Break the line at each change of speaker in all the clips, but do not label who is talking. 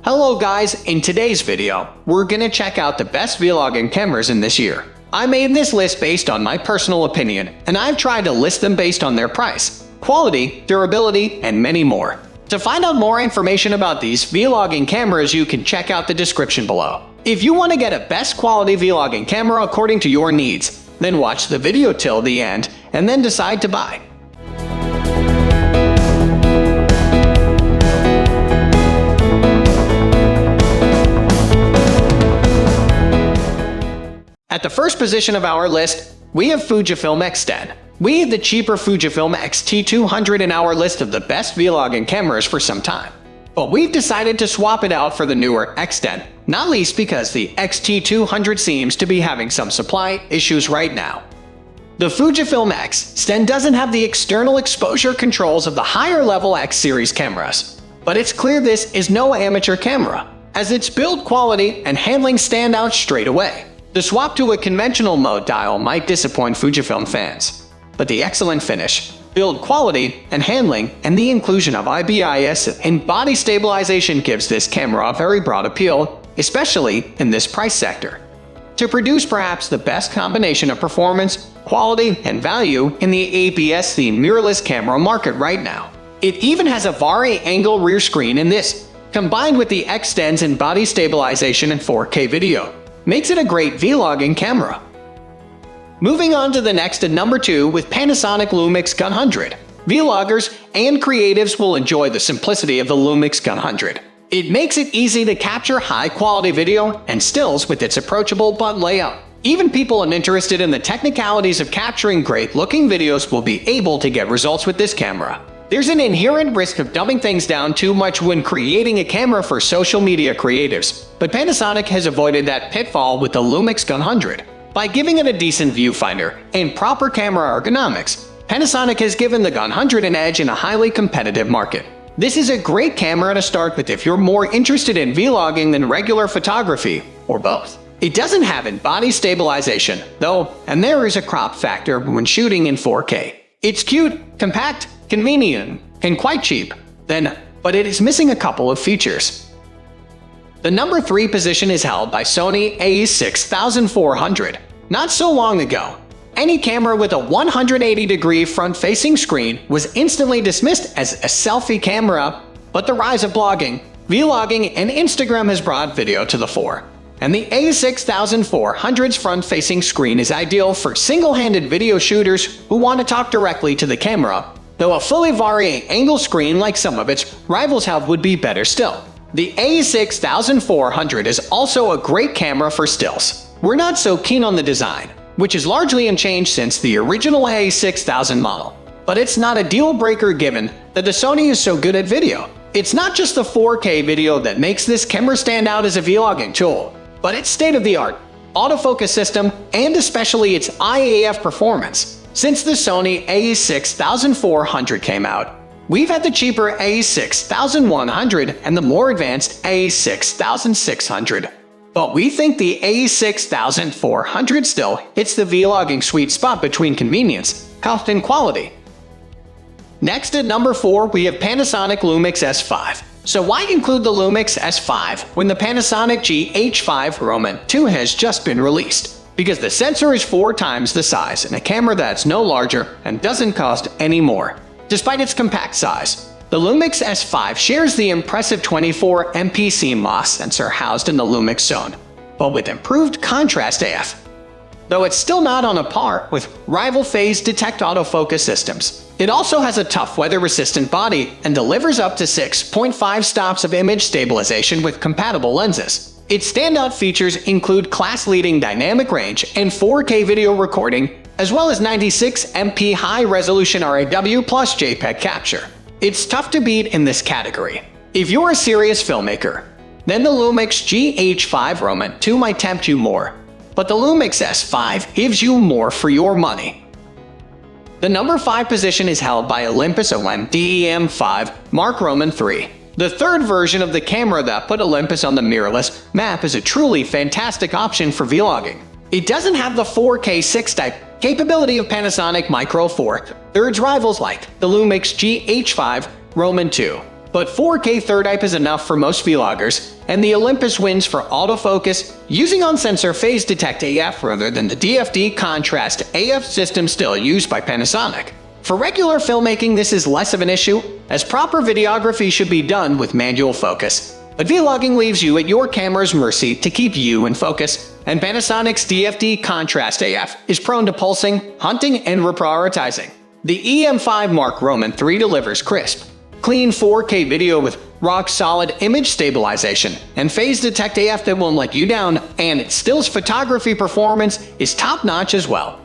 Hello guys, in today's video, we're gonna check out the best vlogging cameras in this year. I made this list based on my personal opinion, and I've tried to list them based on their price, quality, durability, and many more. To find out more information about these vlogging cameras, you can check out the description below. If you want to get a best quality vlogging camera according to your needs, then watch the video till the end, and then decide to buy. At the first position of our list, we have Fujifilm X10. We have the cheaper Fujifilm X-T200 in our list of the best vlogging cameras for some time. But we've decided to swap it out for the newer X10, not least because the X-T200 seems to be having some supply issues right now. The Fujifilm X10 doesn't have the external exposure controls of the higher-level X series cameras, but it's clear this is no amateur camera, as its build quality and handling stand out straight away. The swap to a conventional mode dial might disappoint Fujifilm fans, but the excellent finish, build quality, and handling, and the inclusion of IBIS and body stabilization gives this camera a very broad appeal, especially in this price sector. To produce perhaps the best combination of performance, quality, and value in the APS-themed mirrorless camera market right now. It even has a vari-angle rear screen in this, combined with the X10's and body stabilization and 4K video. Makes it a great vlogging camera. Moving on to the next at number 2 with Panasonic Lumix G100. Vloggers and creatives will enjoy the simplicity of the Lumix G100. It makes it easy to capture high-quality video and stills with its approachable button layout. Even people uninterested in the technicalities of capturing great-looking videos will be able to get results with this camera. There's an inherent risk of dumbing things down too much when creating a camera for social media creatives, but Panasonic has avoided that pitfall with the Lumix G100. By giving it a decent viewfinder and proper camera ergonomics, Panasonic has given the G100 an edge in a highly competitive market. This is a great camera to start with if you're more interested in vlogging than regular photography, or both. It doesn't have in-body stabilization, though, and there is a crop factor when shooting in 4K. It's cute, compact, convenient, and quite cheap, but it is missing a couple of features. The number 3 position is held by Sony a6400. Not so long ago, any camera with a 180-degree front-facing screen was instantly dismissed as a selfie camera, but the rise of blogging, vlogging, and Instagram has brought video to the fore. And the a6400's front-facing screen is ideal for single-handed video shooters who want to talk directly to the camera, though a fully vari-angle screen like some of its rivals have would be better still. The a6400 is also a great camera for stills. We're not so keen on the design, which is largely unchanged since the original a6000 model. But it's not a deal-breaker given that the Sony is so good at video. It's not just the 4K video that makes this camera stand out as a vlogging tool, but its state-of-the-art autofocus system and especially its IAF performance. Since the Sony a6400 came out, we've had the cheaper a6100 and the more advanced a6600. But we think the a6400 still hits the vlogging sweet spot between convenience, health, and quality. Next at number 4, we have Panasonic Lumix S5. So why include the Lumix S5 when the Panasonic GH5 Roman 2 has just been released? Because the sensor is 4 times the size in a camera that's no larger and doesn't cost any more. Despite its compact size, the Lumix S5 shares the impressive 24MP CMOS sensor housed in the Lumix zone, but with improved contrast AF. Though it's still not on a par with rival phase detect autofocus systems, it also has a tough weather-resistant body and delivers up to 6.5 stops of image stabilization with compatible lenses. Its standout features include class-leading dynamic range and 4K video recording, as well as 96MP high-resolution RAW plus JPEG capture. It's tough to beat in this category. If you're a serious filmmaker, then the Lumix GH5 Roman 2 might tempt you more, but the Lumix S5 gives you more for your money. The number 5 position is held by Olympus OM-DEM5 Mark Roman 3. The third version of the camera that put Olympus on the mirrorless map is a truly fantastic option for vlogging. It doesn't have the 4K 6-type capability of Panasonic Micro Four Thirds rivals like the Lumix GH5 Roman 2, but 4K third type is enough for most vloggers, and the Olympus wins for autofocus using on-sensor phase detect AF rather than the DFD contrast AF system still used by Panasonic. For regular filmmaking, this is less of an issue, as proper videography should be done with manual focus. But vlogging leaves you at your camera's mercy to keep you in focus, and Panasonic's DFD contrast AF is prone to pulsing, hunting, and reprioritizing. The EM5 Mark Roman 3 delivers crisp, clean 4K video with rock-solid image stabilization and phase detect AF that won't let you down, and its stills photography performance is top-notch as well.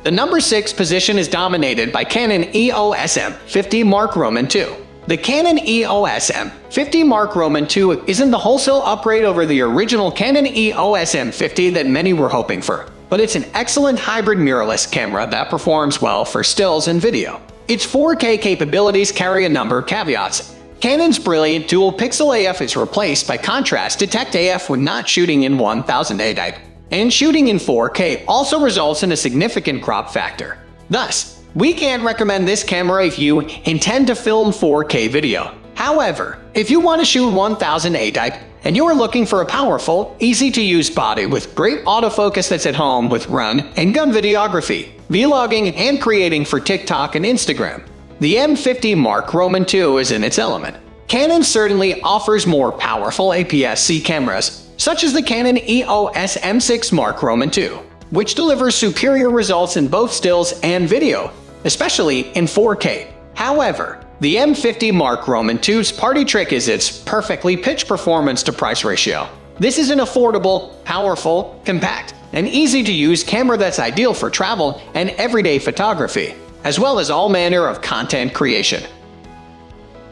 The number 6 position is dominated by Canon EOS M50 Mark Roman 2. The Canon EOS M50 Mark Roman 2 isn't the wholesale upgrade over the original Canon EOS M50 that many were hoping for, but it's an excellent hybrid mirrorless camera that performs well for stills and video. Its 4K capabilities carry a number of caveats. Canon's brilliant dual pixel AF is replaced by contrast detect AF when not shooting in 1000 type, and shooting in 4K also results in a significant crop factor. Thus, we can't recommend this camera if you intend to film 4K video. However, if you want to shoot 1000 type and you are looking for a powerful, easy-to-use body with great autofocus that's at home with run and gun videography, vlogging, and creating for TikTok and Instagram, the M50 Mark Roman 2 is in its element. Canon certainly offers more powerful APS-C cameras, such as the Canon EOS M6 Mark Roman 2, which delivers superior results in both stills and video, especially in 4K. However, the M50 Mark Roman 2's party trick is its perfectly pitched performance-to-price ratio. This is an affordable, powerful, compact, and easy-to-use camera that's ideal for travel and everyday photography, as well as all manner of content creation.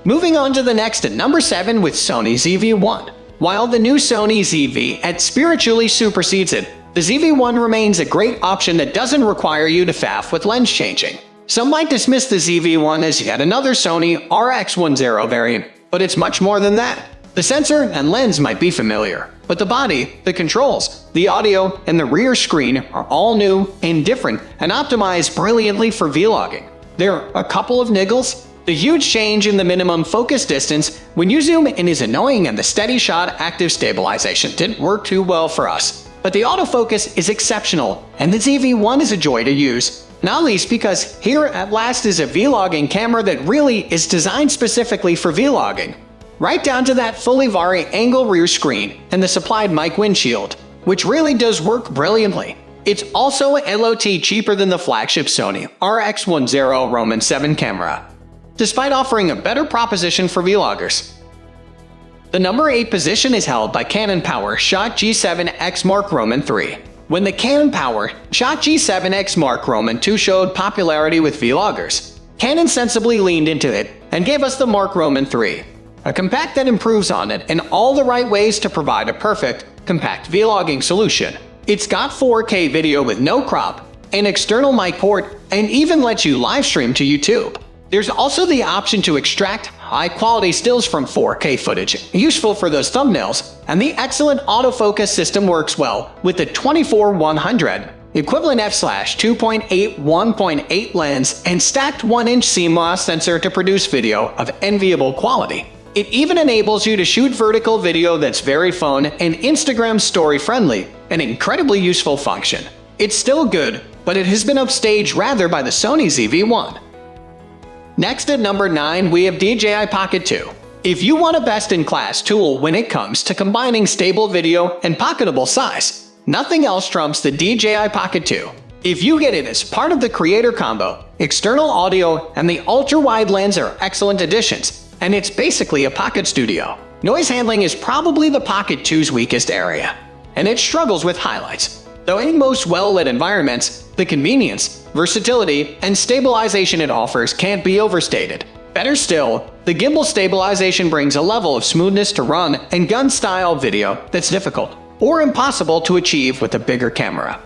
Moving on to the next at number 7 with Sony ZV-1. While the new Sony ZV-8 spiritually supersedes it, the ZV-1 remains a great option that doesn't require you to faff with lens changing. Some might dismiss the ZV-1 as yet another Sony RX10 variant, but it's much more than that. The sensor and lens might be familiar, but the body, the controls, the audio, and the rear screen are all new and different and optimized brilliantly for vlogging. There are a couple of niggles. The huge change in the minimum focus distance when you zoom in is annoying, and the steady shot active stabilization didn't work too well for us. But the autofocus is exceptional, and the ZV-1 is a joy to use. Not least because here at last is a vlogging camera that really is designed specifically for vlogging. Right down to that fully vari-angle rear screen and the supplied mic windshield, which really does work brilliantly. It's also a lot cheaper than the flagship Sony RX10 Roman 7 camera, despite offering a better proposition for vloggers. The number 8 position is held by Canon PowerShot G7X Mark Roman 3. When the Canon PowerShot G7X Mark Roman 2 showed popularity with vloggers, Canon sensibly leaned into it and gave us the Mark Roman 3, a compact that improves on it in all the right ways to provide a perfect, compact vlogging solution. It's got 4K video with no crop, an external mic port, and even lets you live stream to YouTube. There's also the option to extract high-quality stills from 4K footage, useful for those thumbnails, and the excellent autofocus system works well with the 24-100 equivalent f/2.8 1.8 lens and stacked 1-inch CMOS sensor to produce video of enviable quality. It even enables you to shoot vertical video that's very fun and Instagram story friendly, an incredibly useful function. It's still good, but it has been upstaged rather by the Sony ZV-1. Next at number 9 we have DJI Pocket 2. If you want a best-in-class tool when it comes to combining stable video and pocketable size, nothing else trumps the DJI Pocket 2. If you get it as part of the creator combo, external audio and the ultra-wide lens are excellent additions, and it's basically a pocket studio. Noise handling is probably the Pocket 2's weakest area, and it struggles with highlights. Though in most well-lit environments, the convenience, versatility, and stabilization it offers can't be overstated. Better still, the gimbal stabilization brings a level of smoothness to run and gun-style video that's difficult or impossible to achieve with a bigger camera.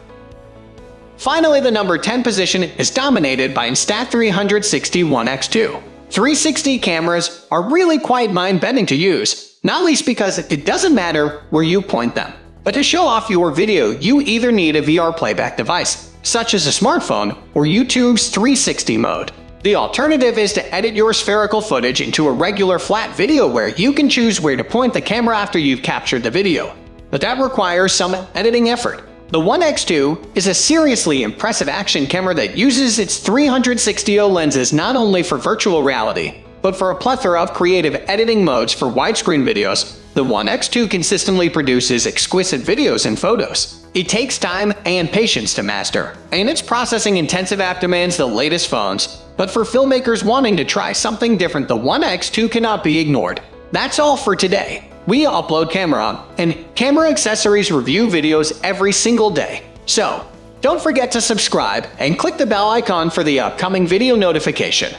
Finally, the number 10 position is dominated by Insta360 360 cameras are really quite mind-bending to use, not least because it doesn't matter where you point them. But to show off your video, you either need a VR playback device, such as a smartphone, or YouTube's 360 mode. The alternative is to edit your spherical footage into a regular flat video where you can choose where to point the camera after you've captured the video. But that requires some editing effort. The One X2 is a seriously impressive action camera that uses its 360° lenses not only for virtual reality, but for a plethora of creative editing modes for widescreen videos. The One X2 consistently produces exquisite videos and photos. It takes time and patience to master, and its processing-intensive app demands the latest phones. But for filmmakers wanting to try something different, the One X2 cannot be ignored. That's all for today. We upload camera and camera accessories review videos every single day. So, don't forget to subscribe and click the bell icon for the upcoming video notification.